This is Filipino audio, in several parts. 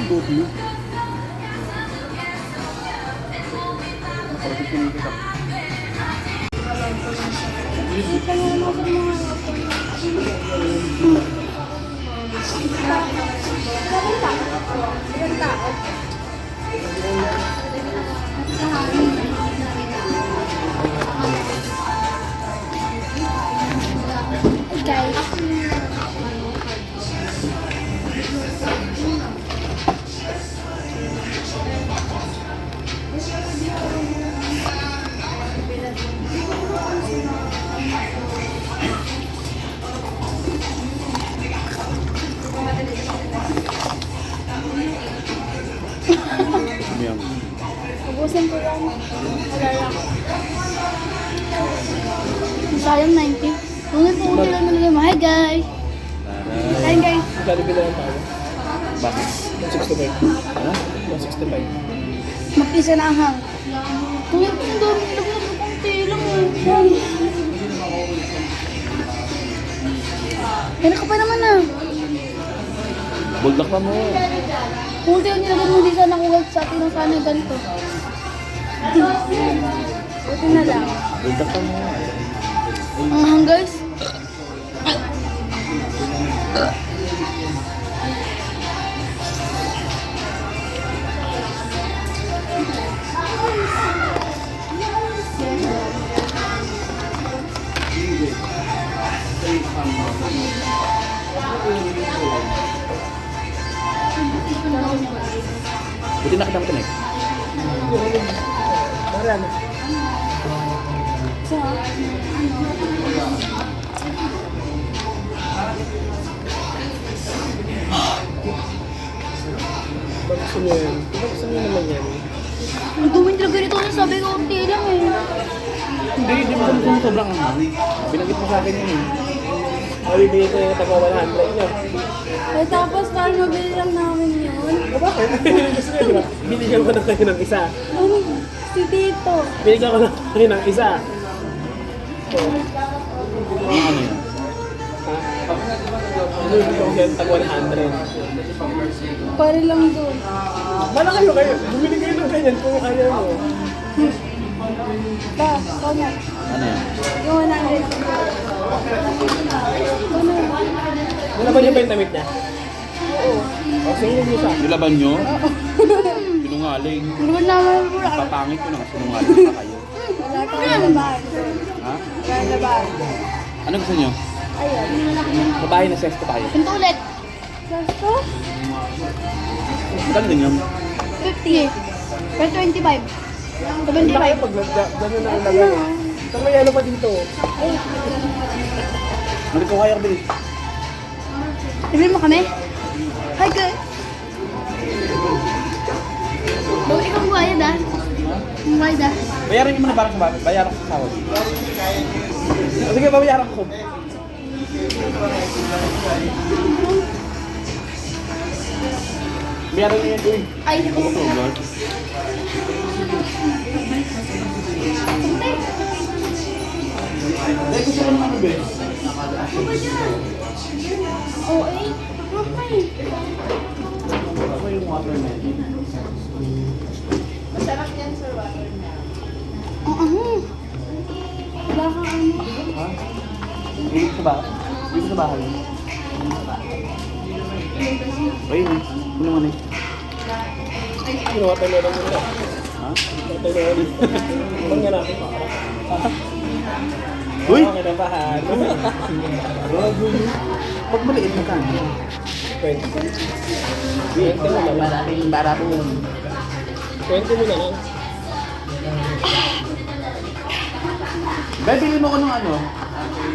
buhok mo. Parang sinikita. Ayan. Ubusin ko lang. Alala ko. Sayang 90. Ngunit po ulit lang nalagay mo. Hi guys! Hi guys! Magkano bilang tayo? Bakit? 165. Ano? 165. Mag-isa na ang hang. Ngunit po dami nilagay mo konti lang. Kaya ka pa naman ah. Buldak pa mo. Kung tayo nilagay mo, hindi sana kuha sa atin ng sana ganito. Buti na lang. Buldak pa mo. Ang hang guys. Buti nakita mo ito, Nick. Marami. Pag gusto nyo yan. Kung gusto nyo naman yan. Ang dumi talaga nito. Sabi ko, konti lang eh. Hindi mo kung sobrang anghang. Binagit mo sa akin yun eh. Mabibigay ko yung taga 100 nyo. Eh tapos parang mabili lang namin yun. O bakit? Gusto nyo, di ba? Binigyan ko na kayo ng isa. Ano? Si Tito. Binigyan ko na kayo ng isa. So, Ano yun? binigyan ko kayo ng taga 100. Pare lang doon. Bala kayo. Bumili kayo ng ganyan kung ayaw mo. Ba, kanya. Ano yun? Yung 100. Ano? Nalaban niyo ba yung damit niya? Oo. O, sige niyo siya. Nilaban nyo? Sinungaling. Hindi ba naman wala? Papangit ko lang. Sinungaling pa kayo. Wala kang labahan. Ha? Wala kang labahan. Ano gusto nyo? Ayun. Babae na sesto tayo. Pinto ulit. Sasto? Magkano din yun? 50. Pero 25. Hindi kayo 75. pag gano'n na ang lagay. Ito may ano pa dito. Ano ko kaya bilis? Ibigay mo kami? Hi guys. Bawa ikaw bayad ah. Ang bayad ah. Bayaran nyo muna parang sa bahay. Bayaran ko sa sahod. O, sige, babayaran ko. Bayaran nyo yan, uy. Ay, Ako to, Lord. Dahil gusto ko naman, be. oh eh. Okay. Ako yung watermelon. Oo. Wala kang ano. Ha? Dito sa bahay? Dito sa bahay? Ayun, ano naman eh? Ginawa tayo meron mo nila. Ha? Ito na yun. Ibang nga natin. Uy! Okay na bahan. Bago yun. Pag maliit na ka. 20. 20 mo na. Maraming barato yun. 20 mo na lang. Dahil bilhin mo ko ng ano?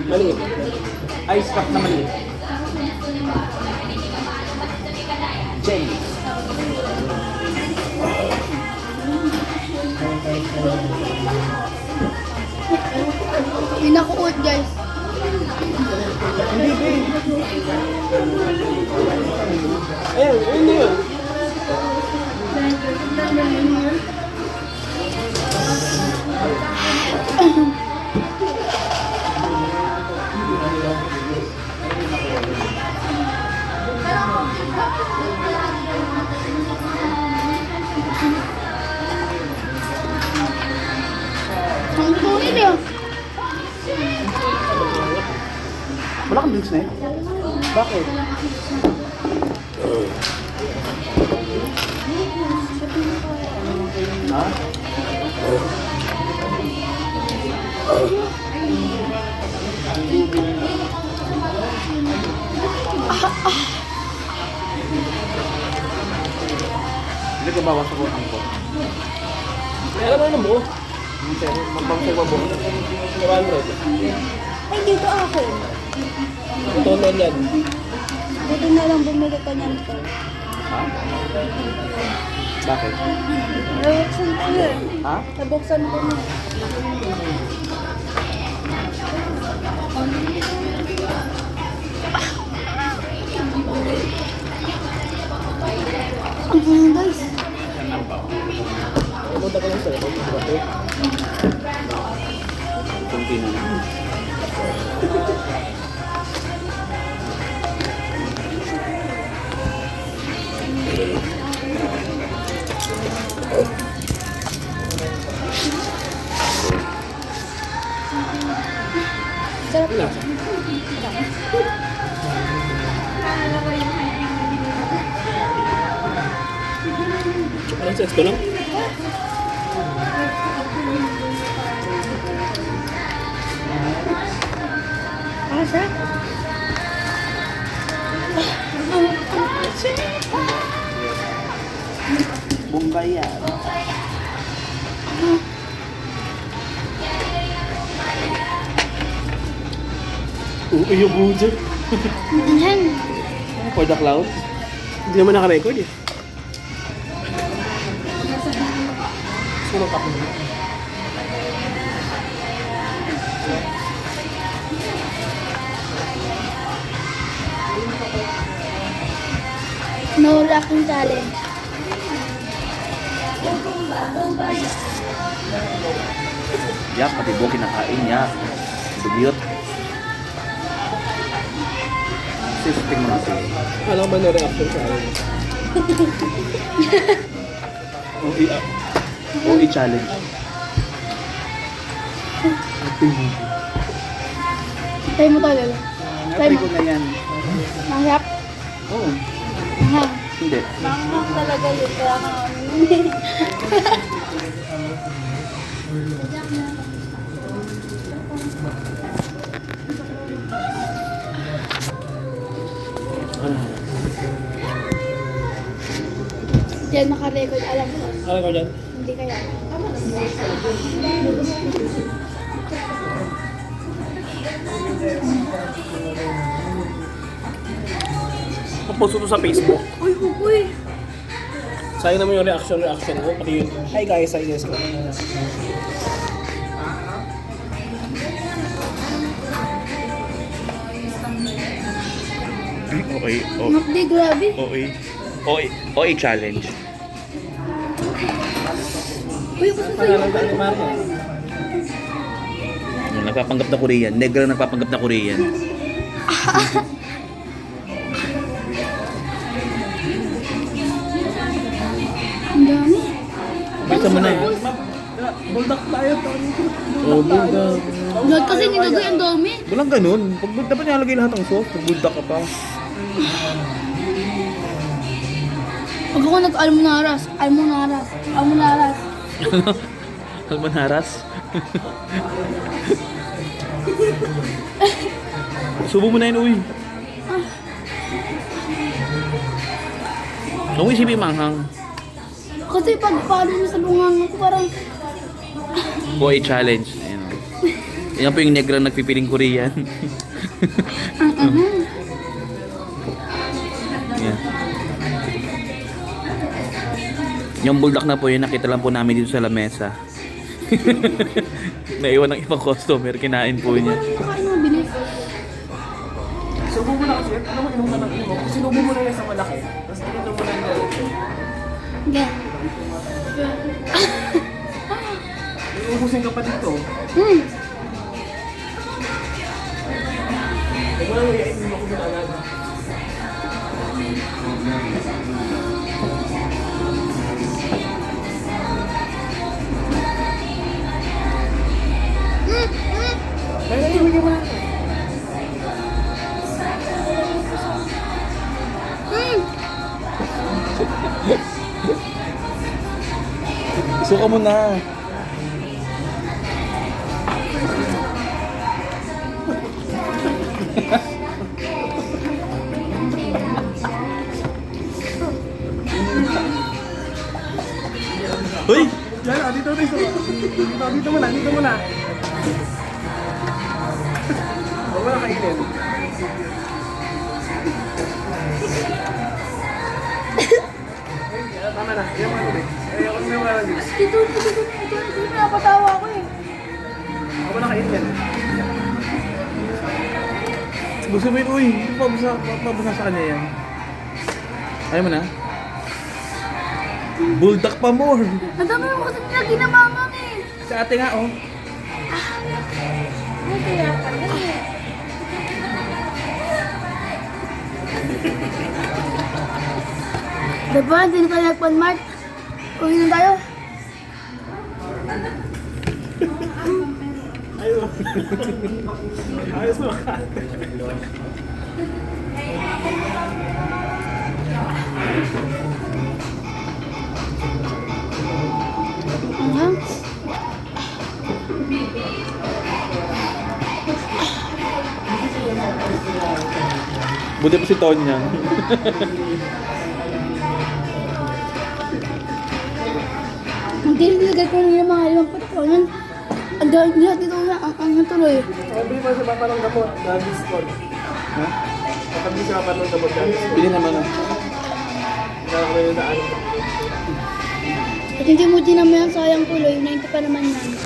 Maliit. Ice cup na maliit. Jelly. Pinakuot guys. Hindi, babe. Ayun, ayun na yun. Bakit? Ha? Hindi ka bawas ako ang ko. May alam mo mo. Hindi, magpapasay ba buong? 100. Ay, dito ako. Ito na yan. Dito na lang bumili ko niyan to. Ha? Bakit? Nabuksan ko na. Ha? Nabuksan ko na. Guys. Pumunta ko lang sa'yo. Bakit? Kunti na lang. Sarap Wala. Anong sex ko lang? Asa? Bombay yan. Yung bujo. Yan. For the cloud? Hindi naman naka-record eh. Sino ka po? No rocking challenge. Yak, pati buo kinakain, yak. Dugyot. Sisting mo natin. Alam ba na reaction sa akin? OE challenge. Try mo to, Lolo. Try Try mo. ko na yan. Mahirap. Oo. Mahal. Hindi. Mahal talaga yun. Kaya ka Yan naka-record, alam ko. Alam ko dyan? Hindi kaya. Napost ko to sa Facebook. Uy, uy. Sayang naman yung reaction ko. Pati yun. Hi guys, ko. Okay. Hindi, grabe. OE challenge. Uy, gusto ko Pangalan yun. ka ni Mario. Yung nagpapanggap na Korean. Negra nagpapanggap na Korean. Ang dami. Bisa mo na eh. Buldak tayo to. Oh, buldak. Lahat kasi nilagay ang dami. Walang ganun. Dapat nilalagay lahat ng sauce. Pag buldak ka pa. Pag ako nag-almonaras. Almanaras. Subo mo na yun, uy. Huwag mo isipin manghang. Kasi pag paano mo sa bungang ako parang OE challenge. Ayan o. Yan po yung negra nagpipiling Korean. Yan. Yung buldak na po yun, nakita lang po namin dito sa lamesa. Naiwan ng ibang customer, kinain po niya. parang makain mo bilis. Subo mo na kasi. Ano mo inom na ng inom? Sinubo mo na yan sa malaki. Tapos inom mo na yan. Yeah. Iubusin ka pa dito. Hmm. Huwag mo lang yayain mo ko muna agad. Ay, ibigay mo na. Suka mo na. Uy! Yan, dito. Dito muna. Huwag mo na kainin. Tama na. Yan mo ulit. Huwag mo na ulit. Ito, napatawa ko eh. Huwag mo na kainin yan. Gusto mo yun, uy. Pabasa sa kanya yan. Ayaw mo na? Buldak pa more. Ang dami mo kasi nila ginamamang eh. Sa ate nga, oh. Ano kaya pala eh? Diba, hindi na tayo nagpan-mart. Uwi na tayo. Ayos mo ka. Ano? Buti pa si Tonya. Hindi nilagay ko nila mga limang patakonan. Ang dahil nila dito na ang tuloy. Sabi mo sa papa ng gamot. Daddy's call. Ha? Sabi sa papa ng gamot. Daddy's call. Bili naman, oh. Kaya ko yung daan. At hindi mo din naman yan sayang tuloy. 90 pa naman yan.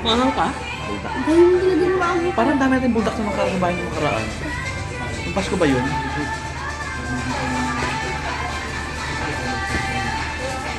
Mahal ka? Ang dahil mo nila ginawa mo. Parang dami natin buldak sa bahay ng makaraan. Yung Pasko ba yun?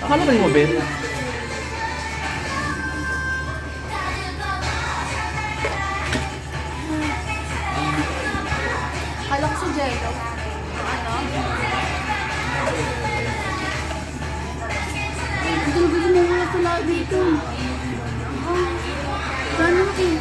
Akala ba yung mabel? Alak sa jello. Ano? Hindi ko gusto mo mga tula dito. Paano eh?